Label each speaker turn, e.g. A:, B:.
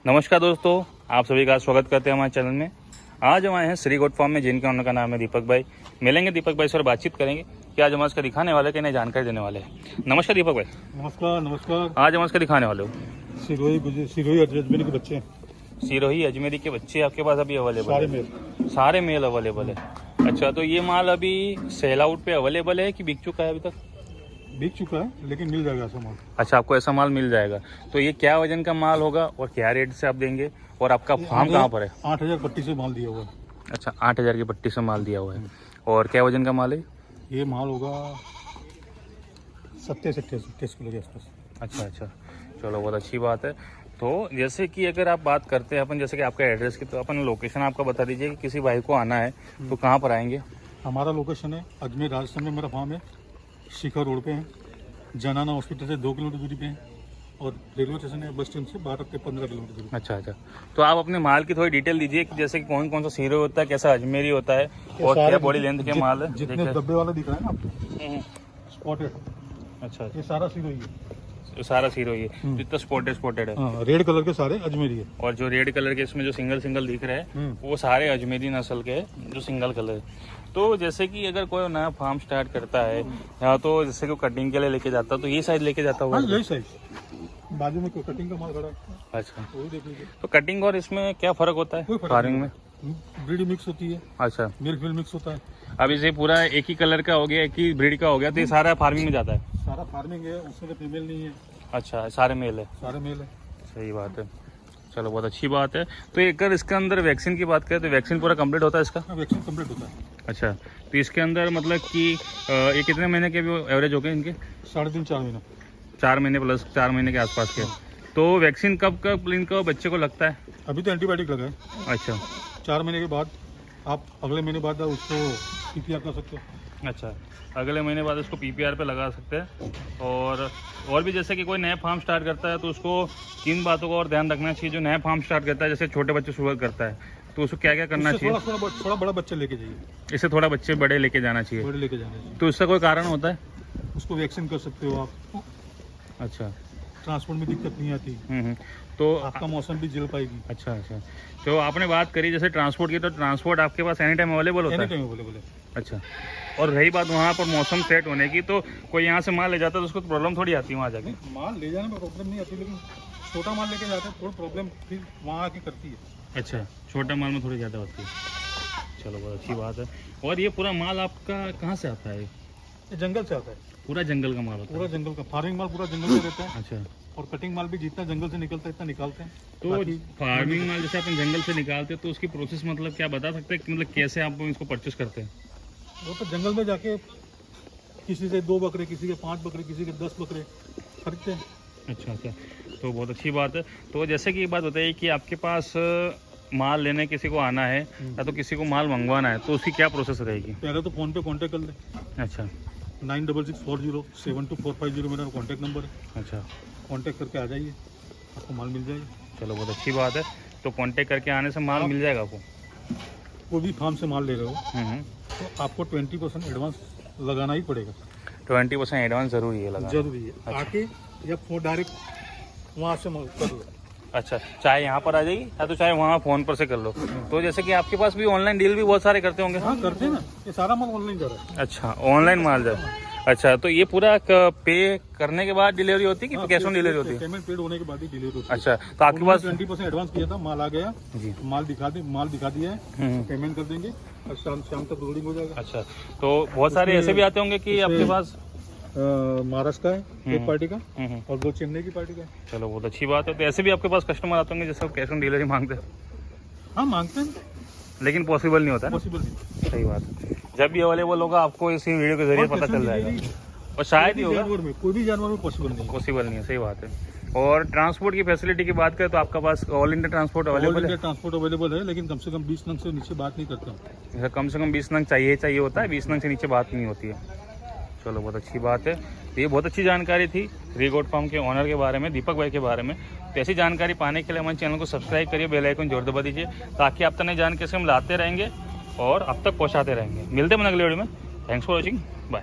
A: नमस्कार दोस्तों, आप सभी का स्वागत करते हैं हमारे चैनल में। आज हम आए हैं श्री गोट फार्म में, जिनके ओनर का नाम है दीपक भाई। मिलेंगे दीपक भाई से और बातचीत करेंगे कि आज हम इसका दिखाने वाले कि इन्हें जानकारी देने वाले हैं। नमस्कार दीपक भाई।
B: नमस्कार नमस्कार।
A: आज हम इसका दिखाने वाले हो
B: सिरोही अजमेरी के बच्चे हैं।
A: सिरोही अजमेरी के बच्चे आपके पास अभी अवेलेबल
B: सारे
A: है?
B: मेल।
A: सारे मेल अवेलेबल है। अच्छा, तो ये माल अभी सेल आउट पे अवेलेबल है कि बिक चुका है अभी तक?
B: बिक चुका है, लेकिन मिल जाएगा ऐसा माल।
A: अच्छा, आपको ऐसा माल मिल जाएगा। तो ये क्या वजन का माल होगा और क्या रेट से आप देंगे, और आपका फार्म कहाँ पर है?
B: 8,000 पट्टी से माल दिया हुआ है।
A: अच्छा, 8,000 की पट्टी से माल दिया हुआ है। और क्या वजन का माल है?
B: ये माल होगा 27-28 किलो के आसपास।
A: अच्छा अच्छा, चलो बहुत अच्छी बात है। तो जैसे कि अगर आप बात करते हैं अपन, जैसे कि आपका एड्रेस की, तो अपन लोकेशन आपका बता दीजिए कि किसी भाई को आना है तो कहाँ पर आएंगे?
B: हमारा लोकेशन है अजमेर राजस्थान में, मेरा फार्म है शिखर रोड पे है। जनाना हॉस्पिटल से 2 किलोमीटर दूरी पे है, और रेलवे स्टेशन है बस स्टैंड से 12-15 किलोमीटर दूरी।
A: अच्छा अच्छा, तो आप अपने माल की थोड़ी डिटेल दीजिए कि जैसे कि कौन कौन सा सीरो होता है, कैसा अजमेरी होता है, और क्या बॉडी लेंथ के माल है।
B: जितने डब्बे वाला दिख रहा है ना
A: हम्म,
B: स्पॉटेड,
A: अच्छा,
B: ये सारा सीरो ही है।
A: सारा सीरो ही है जितना स्पॉटेड है।
B: हाँ, रेड कलर के सारे अजमेरी है।
A: और जो रेड कलर के इसमें जो सिंगल सिंगल दिख रहे हैं वो सारे अजमेरी नस्ल के जो सिंगल कलर है। तो जैसे कि अगर कोई नया फार्म स्टार्ट करता है या तो जैसे कि कटिंग के लिए लेके जाता है तो ये साइज लेके जाता होगा?
B: यही साइज, बाजू में कटिंग का माल खड़ा है।
A: अच्छा,
B: वो भी देख लीजिए।
A: तो कटिंग और इसमें क्या फर्क होता है
B: कोई फर्क
A: फार्मिंग में?
B: ब्रीड मिक्स होती है,
A: अच्छा,
B: मिल्क फील मिक्स होता है।
A: अब इसे पूरा एक ही कलर का हो गया, एक ही ब्रीड का हो गया, तो ये सारा फार्मिंग में जाता है?
B: सारा फार्मिंग है, उसमें तो फीमेल नहीं है,
A: अच्छा, सारे मेल है।
B: सारे मेल है।
A: सही बात है, चलो बहुत अच्छी बात है। तो अगर इसके अंदर वैक्सीन की बात करें तो वैक्सीन पूरा कंप्लीट होता है इसका?
B: वैक्सीन कंप्लीट होता है।
A: अच्छा, तो इसके अंदर मतलब कि ये कितने महीने के भी एवरेज हो गए इनके?
B: 3.5-4 महीना।
A: 4 महीने प्लस 4 महीने के आसपास के। तो वैक्सीन कब कब इनका बच्चे को लगता है?
B: अभी तो एंटीबायोटिक लगा है।
A: अच्छा
B: 4 महीने के बाद आप अगले महीने बाद उसको पीपीआर कर सकते हो।
A: अच्छा, अगले महीने बाद उसको पीपीआर पे लगा सकते हैं। और भी जैसे कि कोई नया फार्म स्टार्ट करता है तो उसको किन बातों का और ध्यान रखना चाहिए? जो नया फार्म स्टार्ट करता है, जैसे छोटे बच्चे शुरुआत करता है, तो उसको क्या क्या करना चाहिए?
B: थोड़ा बड़ा बच्चा लेके जाइए।
A: इससे थोड़ा बच्चे बड़े लेके जाना चाहिए?
B: बड़े लेके जाना चाहिए।
A: तो इसका कोई कारण होता है?
B: उसको वैक्सीन कर सकते हो आप।
A: अच्छा,
B: ट्रांसपोर्ट में दिक्कत नहीं आती,
A: तो
B: आपका मौसम भी झेल पाएगी।
A: अच्छा अच्छा, तो आपने बात करी जैसे ट्रांसपोर्ट की, तो ट्रांसपोर्ट आपके पास एनी टाइम अवेलेबल होता है?
B: एनी टाइम अवेलेबल है।
A: अच्छा, और रही बात वहाँ पर मौसम सेट होने की, तो कोई यहाँ से माल ले जाता है तो उसको प्रॉब्लम थोड़ी आती है वहाँ जाके?
B: माल ले जाने में प्रॉब्लम नहीं आती, लेकिन छोटा माल लेके जाते हैं थोड़ी प्रॉब्लम फिर वहाँ आके करती है।
A: अच्छा, छोटा माल में थोड़ी ज़्यादा होती है। चलो बहुत अच्छी बात है। और ये पूरा माल आपका कहाँ से आता है?
B: ये जंगल से आता है,
A: पूरा जंगल का माल होता है?
B: पूरा जंगल का फार्मिंग माल पूरा जंगल से रहता है।
A: अच्छा,
B: और कटिंग माल भी जितना जंगल से निकलता है इतना निकालते हैं।
A: तो फार्मिंग माल जैसे अपन जंगल से निकालते हैं तो उसकी प्रोसेस मतलब क्या बता सकते हैं कि मतलब कैसे आप इसको परचेस करते हैं?
B: वो तो जंगल में जाके किसी से 2 बकरे, किसी के 5 बकरे, किसी के 10 बकरे खरीदते हैं।
A: अच्छा अच्छा, तो बहुत अच्छी बात है। तो जैसे कि एक बात बताइए कि आपके पास माल लेने किसी को आना है या तो किसी को माल मंगवाना है, तो उसकी क्या प्रोसेस रहेगी?
B: पहले तो फ़ोन पे कांटेक्ट कर लें।
A: अच्छा
B: 9664072450 मेरा कांटेक्ट नंबर है।
A: अच्छा,
B: कांटेक्ट करके आ जाइए, आपको माल मिल जाएगा।
A: चलो बहुत अच्छी बात है। तो कांटेक्ट करके आने से माल मिल जाएगा आपको?
B: कोई भी फार्म से माल ले रहे हो तो आपको 20% एडवांस लगाना ही पड़ेगा।
A: 20% एडवांस जरूरी है लगाना?
B: जरूरी है।
A: अच्छा।
B: आके या फोन डायरेक्ट वहाँ से कर लो।
A: अच्छा, चाहे यहाँ पर आ जाइए या तो चाहे वहाँ फ़ोन पर से कर लो। तो जैसे कि आपके पास भी ऑनलाइन डील भी बहुत सारे करते होंगे?
B: हाँ करते हैं ना, ये सारा माल ऑनलाइन जा रहा है।
A: अच्छा, ऑनलाइन माल जाए। अच्छा, तो ये पूरा पे करने के बाद डिलीवरी होती है कि कैश ऑन डिलीवरी होती है?
B: पेमेंट पेड होने के बाद ही डिलीवरी होती है।
A: अच्छा, तो आपके पास
B: 20% एडवांस किया था, माल आ गया
A: जी,
B: माल दिखा दिया है, पेमेंट कर देंगे और शाम तक लोडिंग हो जाएगा।
A: अच्छा, तो बहुत सारे ऐसे भी आते होंगे कि आपके पास
B: महाराष्ट्र का है एक पार्टी का, और 2 चेन्नई की पार्टी का है।
A: चलो बहुत अच्छी बात है। तो ऐसे भी आपके पास कस्टमर आते होंगे जैसे कैश ऑन डिलीवरी मांगते हैं?
B: हाँ मांगते हैं,
A: लेकिन पॉसिबल नहीं होता है?
B: पॉसिबल नहीं।
A: सही बात है, जब भी अवेलेबल होगा आपको इसी वीडियो के जरिए पता चल जाएगा। और शायद ही होगा,
B: कोई भी जानवर में पॉसिबल नहीं है।
A: पॉसिबल नहीं है, सही बात है। और ट्रांसपोर्ट की फैसिलिटी की बात करें तो आपका पास ऑल इंडिया ट्रांसपोर्ट अवेलेबल है?
B: ट्रांसपोर्ट अवेलेबल है, लेकिन कम से कम 20 नंग से नीचे बात नहीं करता हूँ।
A: जैसे कम से कम 20 नंग चाहिए होता है, 20 नंग से नीचे बात नहीं होती है। चलो बहुत अच्छी बात है। तो ये बहुत अच्छी जानकारी थी श्री गोट फार्म के ओनर के बारे में, दीपक भाई के बारे में। तो ऐसी जानकारी पाने के लिए हमारे चैनल को सब्सक्राइब करिए, बेल आइकन जोर दबा दीजिए, ताकि आप तक नई जानकारी हम लाते रहेंगे और अब तक पहुँचाते रहेंगे। मिलते हैं अगले वीडियो में। Thanks for watching, bye.